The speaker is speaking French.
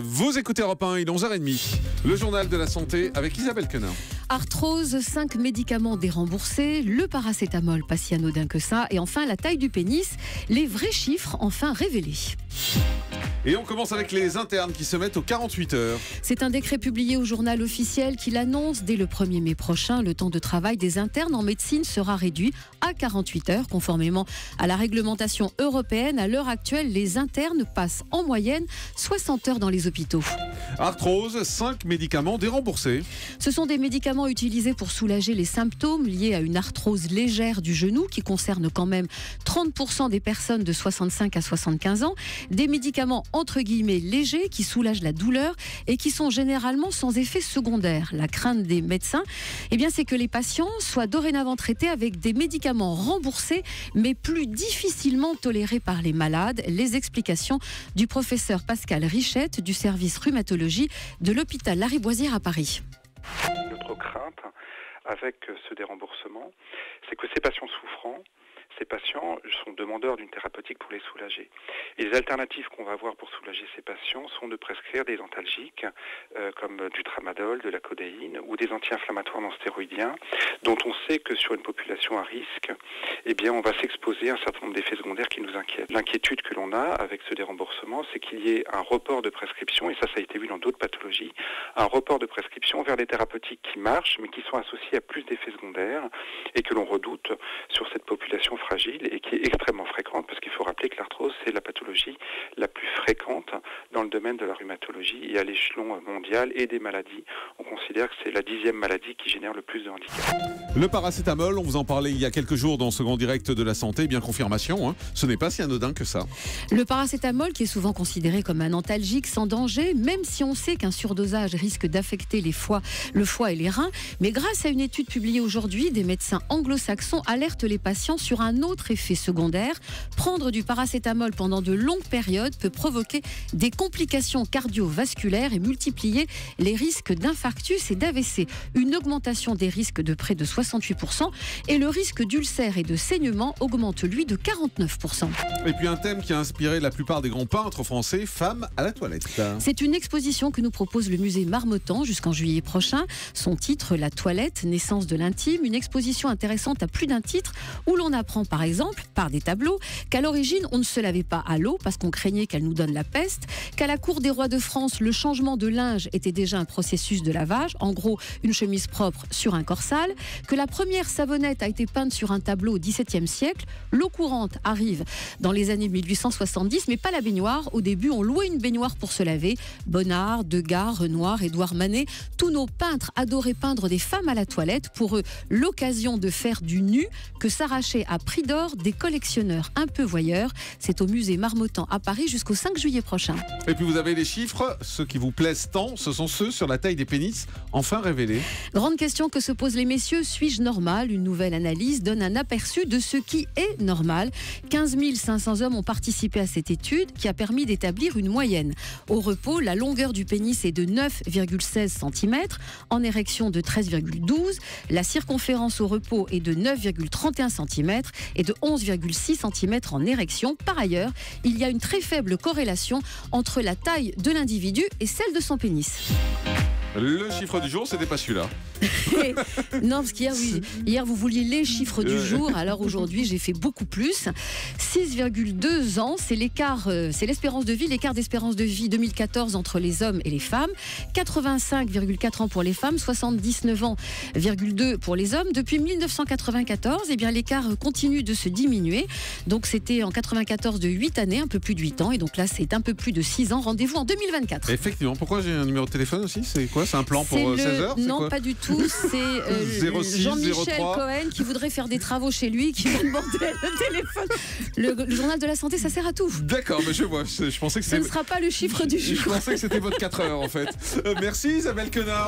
Vous écoutez Europe 1, il est 11h30. Le journal de la santé avec Isabelle Quenin. Arthrose, 5 médicaments déremboursés, le paracétamol, pas si anodin que ça, et enfin la taille du pénis, les vrais chiffres enfin révélés. Et on commence avec les internes qui se mettent aux 48 heures. C'est un décret publié au journal officiel qui l'annonce dès le 1er mai prochain. Le temps de travail des internes en médecine sera réduit à 48 heures, conformément à la réglementation européenne. À l'heure actuelle, les internes passent en moyenne 60 heures dans les hôpitaux. Arthrose, 5 médicaments déremboursés. Ce sont des médicaments utilisés pour soulager les symptômes liés à une arthrose légère du genou qui concerne quand même 30% des personnes de 65 à 75 ans. Des médicaments entre guillemets légers qui soulagent la douleur et qui sont généralement sans effet secondaire. La crainte des médecins, c'est que les patients soient dorénavant traités avec des médicaments remboursés mais plus difficilement tolérés par les malades. Les explications du professeur Pascal Richette du service rhumatologie de l'hôpital Lariboisière à Paris. Notre crainte avec ce déremboursement, c'est que ces patients souffrants, ces patients sont demandeurs d'une thérapeutique pour les soulager. Et les alternatives qu'on va avoir pour soulager ces patients sont de prescrire des antalgiques comme du tramadol, de la codéine ou des anti-inflammatoires non stéroïdiens dont on sait que sur une population à risque, on va s'exposer à un certain nombre d'effets secondaires qui nous inquiètent. L'inquiétude que l'on a avec ce déremboursement, c'est qu'il y ait un report de prescription, et ça a été vu dans d'autres pathologies, un report de prescription vers des thérapeutiques qui marchent mais qui sont associées à plus d'effets secondaires et que l'on redoute sur cette population fragile et qui est extrêmement fréquente, parce qu'il faut rappeler que l'arthrose, c'est la pathologie la plus fréquente dans le domaine de la rhumatologie, et à l'échelon mondial et des maladies, on considère que c'est la 10e maladie qui génère le plus de handicap. Le paracétamol, on vous en parlait il y a quelques jours dans ce grand direct de la santé, bien confirmation, ce n'est pas si anodin que ça. Le paracétamol, qui est souvent considéré comme un antalgique sans danger, même si on sait qu'un surdosage risque d'affecter le foie et les reins, mais grâce à une étude publiée aujourd'hui, des médecins anglo-saxons alertent les patients sur un autre effet secondaire. Prendre du paracétamol pendant de longues périodes peut provoquer des complications cardiovasculaires et multiplier les risques d'infarctus et d'AVC. Une augmentation des risques de près de 68% et le risque d'ulcère et de saignement augmente lui de 49%. Et puis un thème qui a inspiré la plupart des grands peintres français, femmes à la toilette. C'est une exposition que nous propose le musée Marmottan jusqu'en juillet prochain. Son titre, La toilette, naissance de l'intime, une exposition intéressante à plus d'un titre où l'on apprend par exemple, par des tableaux, qu'à l'origine on ne se lavait pas à l'eau parce qu'on craignait qu'elle nous donne la peste, qu'à la cour des rois de France, le changement de linge était déjà un processus de lavage, en gros une chemise propre sur un corps sale, que la première savonnette a été peinte sur un tableau au XVIIe siècle, l'eau courante arrive dans les années 1870, mais pas la baignoire. Au début, on louait une baignoire pour se laver. Bonnard, Degas, Renoir, Édouard Manet, tous nos peintres adoraient peindre des femmes à la toilette. Pour eux, l'occasion de faire du nu que s'arrachaient à prix d'or des collectionneurs un peu voyeurs. C'est au musée Marmottan à Paris jusqu'au 5 juillet prochain. Et puis vous avez les chiffres, ceux qui vous plaisent tant, ce sont ceux sur la taille des pénis, enfin révélés. Grande question que se posent les messieurs, suis-je normal ? Une nouvelle analyse donne un aperçu de ce qui est normal. 15 500 hommes ont participé à cette étude qui a permis d'établir une moyenne. Au repos, la longueur du pénis est de 9,16 cm, en érection de 13,12, la circonférence au repos est de 9,31 cm et de 11,6 cm en érection. Par ailleurs, il y a une très faible corrélation entre la taille de l'individu et celle de son pénis. Le chiffre du jour, c'était pas celui-là. Non, parce qu'hier, hier vous vouliez les chiffres du jour, alors aujourd'hui j'ai fait beaucoup plus. 6,2 ans, c'est l'écart, c'est l'espérance de vie, l'écart d'espérance de vie 2014 entre les hommes et les femmes. 85,4 ans pour les femmes, 79 ans,2 pour les hommes. Depuis 1994, l'écart continue de se diminuer. Donc c'était en 94 de 8 années, un peu plus de 8 ans, et donc là c'est un peu plus de 6 ans. Rendez-vous en 2024. Effectivement, pourquoi j'ai un numéro de téléphone aussi ? C'est quoi ? C'est un plan pour 16 heures ? Non, pas du tout. C'est 06, Jean-Michel 03. Cohen qui voudrait faire des travaux chez lui, qui va demander le téléphone. Le journal de la santé, ça sert à tout. D'accord, mais je vois. Je pensais que ce ne sera pas le chiffre du jour. Je pensais que c'était votre 4 heures en fait. Merci Isabelle Quenin.